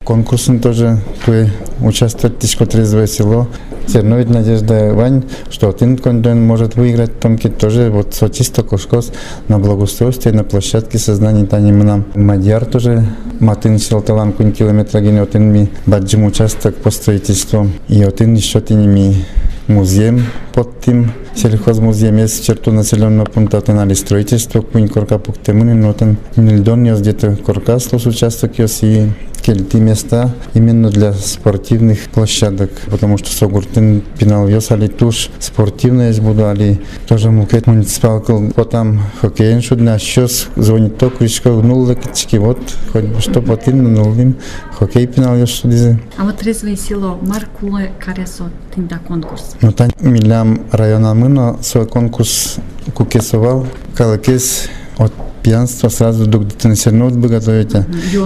Конкурсын тоже участвовать Тишко трезвое село. Все равно ведь Надежда Вань, что один кондон может выиграть Томки тоже вот чисто кошкос на благоустройстве, на площадке сознания танимна. Мадьяр тоже Матын Шелталан кун километра гене один ми баджим участок по строительству. И один еще тиними музеем под тем сельхозмузеем есть в черту населенного пункта тонали строительство кунь корка пуктемуни нотен мильдон где-то корка слус участок и кельти места именно для спортивных площадок, потому что Согуртын пинал али туш спортивная буду али тоже мукет муниципалкал потом хоккейн шудна щас звонит то кричка нула кички вот хоть бы что потин нулим хоккей пинал дизе. А вот трезвое село Маркулы Каресо тинда конкурс. Ну там милям района мына свой конкурс кукесовал калакес от пьянства сразу до детенционного готовить.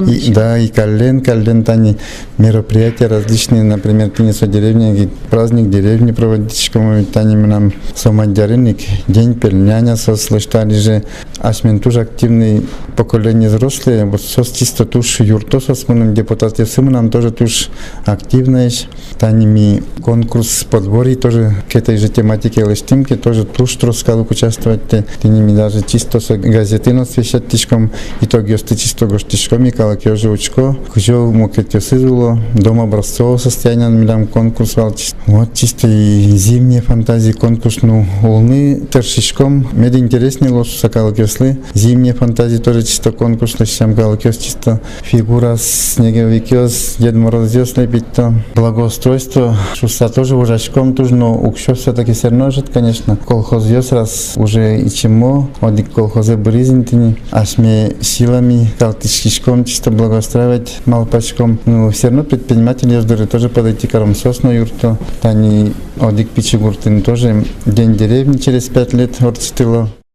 И кален тани мероприятия различные, например, Тинесо деревня, праздник деревни проводить, кому тани нам самодярник, день пельняня сослыштали же, ашмен тоже активный поколение взрослые, вот сос чисто туш юрто с моим депутатом нам тоже туш активная, таними конкурс подборий тоже к этой же тематике листимки тоже туш троскал участвовать, тиними даже чисто с газеты освещать тишком, итоги остычисто гоштишком, и калакё живучко, кужо мукетё сызуло, дом образцового состояния, милям конкурс валчис. Вот чисто и зимние фантазии конкурс, ну, улны тершишком, меди интереснее лосуса калакёслы, зимние фантазии тоже чисто конкурс, там калакёс чисто фигура снеговикёс, Дед Мороз слепить-то, благоустройство, шуса тоже ужачком тоже, но укшо все-таки все равно жит, конечно, колхоз ёс раз уже и чему, одик колхозы бризин, ашме силами, калтишкишком чисто благоустраивать малпачком. Но все равно предприниматели ездили тоже подойти к Рамсосну юрту. Тани одик пичигуртин тоже день деревни через 5 лет орцитыло.